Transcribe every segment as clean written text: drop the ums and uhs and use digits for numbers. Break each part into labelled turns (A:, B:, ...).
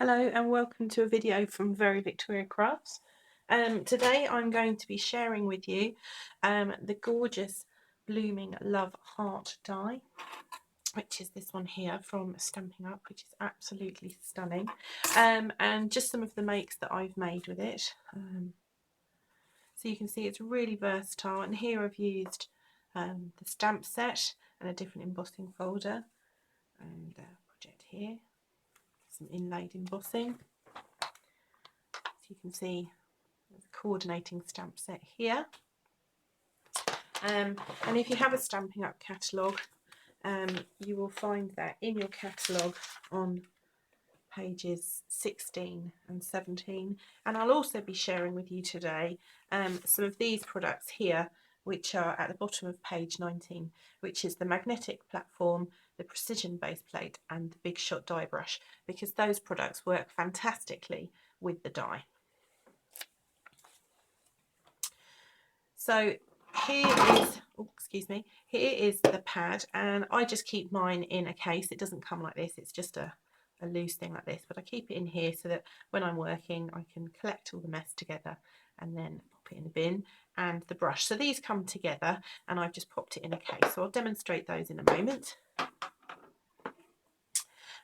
A: Hello and welcome to a video from Very Victoria Crafts. Today I'm going to be sharing with you the gorgeous Blooming Love Heart die, which is this one here from Stampin Up, which is absolutely stunning, and just some of the makes that I've made with it. So you can see it's really versatile, and here I've used the stamp set and a different embossing folder and a project here, some inlaid embossing. You can see the coordinating stamp set here, and if you have a Stampin' Up catalogue, you will find that in your catalogue on pages 16 and 17, and I'll also be sharing with you today some of these products here, which are at the bottom of page 19, which is the magnetic platform, the precision base plate and the Big Shot die brush, because those products work fantastically with the die. So here is the pad, and I just keep mine in a case. It doesn't come like this, it's just a loose thing like this, but I keep it in here so that when I'm working I can collect all the mess together and then pop it in the bin, and the brush. So these come together and I've just popped it in a case, so I'll demonstrate those in a moment.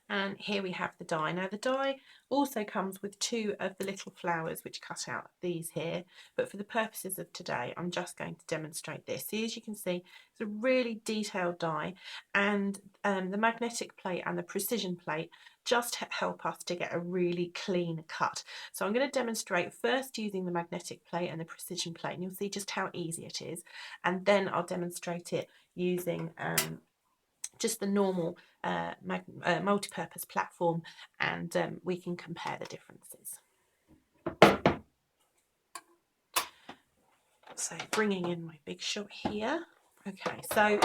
A: And here we have the die. Now the die also comes with two of the little flowers which cut out these here, but for the purposes of today I'm just going to demonstrate this. See, as you can see, it's a really detailed die, and the magnetic plate and the precision plate just help us to get a really clean cut. So I'm going to demonstrate first using the magnetic plate and the precision plate, and you'll see just how easy it is, and then I'll demonstrate it using just the normal multi-purpose platform, and we can compare the differences. So bringing in my Big Shot here. Okay, so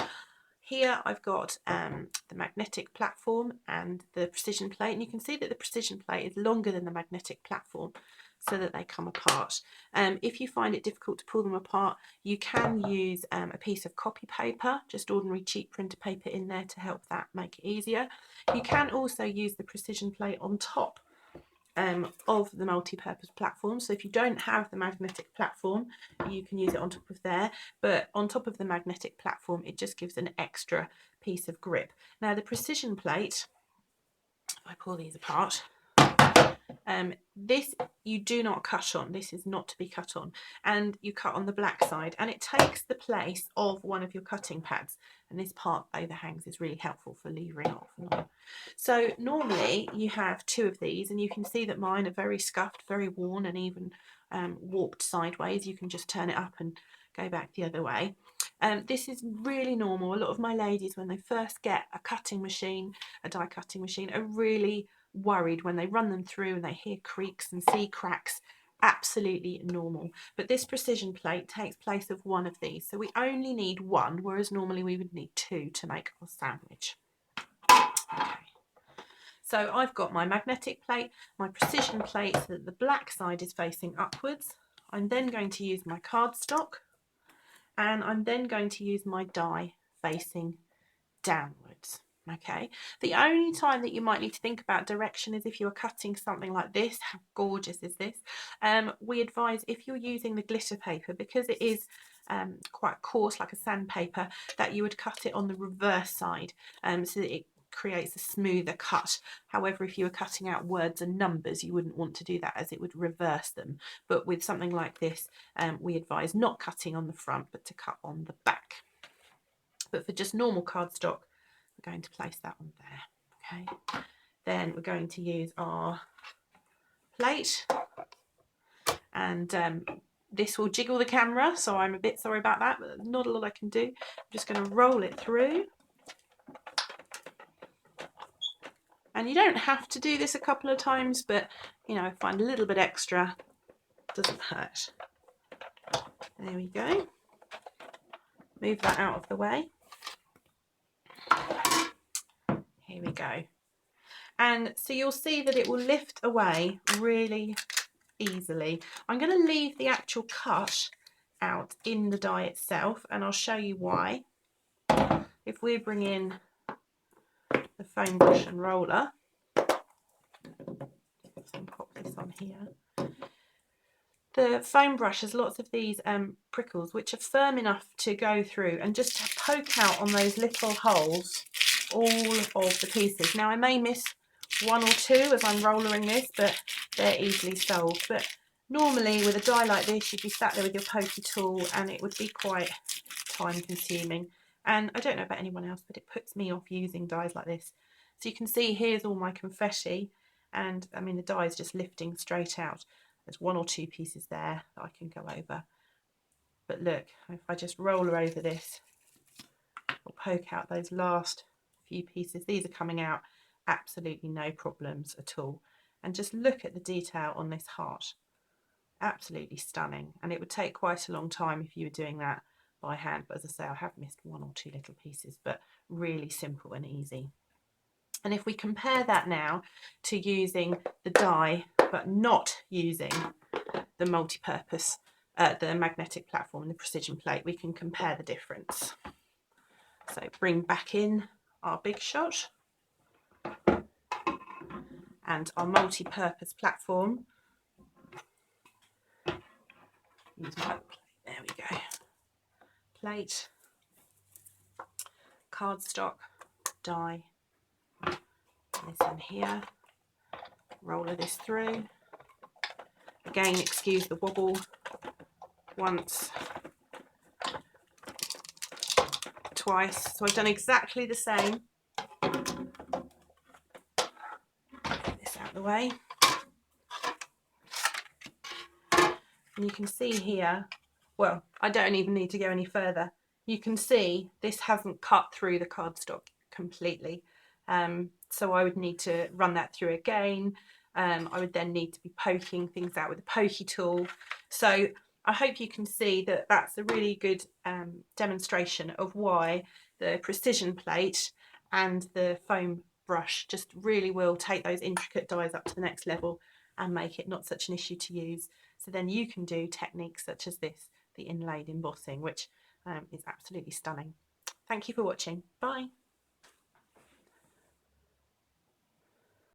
A: here I've got the magnetic platform and the precision plate, and you can see that the precision plate is longer than the magnetic platform, so that they come apart. If you find it difficult to pull them apart, you can use a piece of copy paper, just ordinary cheap printer paper in there to help that make it easier. You can also use the precision plate on top of the multi-purpose platform. So if you don't have the magnetic platform, you can use it on top of there, but on top of the magnetic platform it just gives an extra piece of grip. Now the precision plate, if I pull these apart, this you do not cut on. This is not to be cut on, and you cut on the black side, and it takes the place of one of your cutting pads, and this part overhangs is really helpful for levering off and on. So normally you have two of these, and you can see that mine are very scuffed, very worn, and even warped sideways. You can just turn it up and go back the other way. This is really normal. A lot of my ladies, when they first get a cutting machine, a die cutting machine, are really worried when they run them through and they hear creaks and see cracks. Absolutely normal. But this precision plate takes place of one of these, so we only need one, whereas normally we would need two to make our sandwich. Okay. So I've got my magnetic plate, my precision plate, so that the black side is facing upwards. I'm then going to use my cardstock, and I'm then going to use my die facing downwards. Okay, the only time that you might need to think about direction is if you're cutting something like this. How gorgeous is this? We advise, if you're using the glitter paper, because it is quite coarse like a sandpaper, that you would cut it on the reverse side, so that it creates a smoother cut. However, if you were cutting out words and numbers, you wouldn't want to do that, as it would reverse them. But with something like this, we advise not cutting on the front, but to cut on the back. But for just normal cardstock, we're going to place that on there. Okay, then we're going to use our plate, and this will jiggle the camera, so I'm a bit sorry about that, but not a lot I can do. I'm just going to roll it through, and you don't have to do this a couple of times, but you know, find a little bit extra doesn't hurt. There we go. Move that out of the way. Here we go. And so you'll see that it will lift away really easily. I'm going to leave the actual cut out in the die itself, and I'll show you why. If we bring in the foam brush and roller, So pop this on here. The foam brush has lots of these prickles which are firm enough to go through and just to poke out on those little holes all of the pieces. Now I may miss one or two as I'm rollering this, but they're easily solved. But normally with a die like this, you'd be sat there with your pokey tool and it would be quite time consuming. And I don't know about anyone else, but it puts me off using dies like this. So you can see here's all my confetti, and I mean the die is just lifting straight out. There's one or two pieces there that I can go over. But look, if I just roll over this, or poke out those last few pieces, these are coming out absolutely no problems at all. And just look at the detail on this heart. Absolutely stunning. And it would take quite a long time if you were doing that by hand. But as I say, I have missed one or two little pieces, but really simple and easy. And if we compare that now to using the die, but not using the multi-purpose, the magnetic platform and the precision plate, we can compare the difference. So bring back in our big shot and our multi-purpose platform. Use my plate. There we go. Plate, cardstock, die, this in here, roller this through. Again, excuse the wobble. Once, twice. So I've done exactly the same. Get this out of the way. And you can see here, well, I don't even need to go any further. You can see this hasn't cut through the cardstock completely. So I would need to run that through again. I would then need to be poking things out with a pokey tool. So I hope you can see that that's a really good demonstration of why the precision plate and the foam brush just really will take those intricate dies up to the next level and make it not such an issue to use. So then you can do techniques such as this, the inlaid embossing, which is absolutely stunning. Thank you for watching. Bye.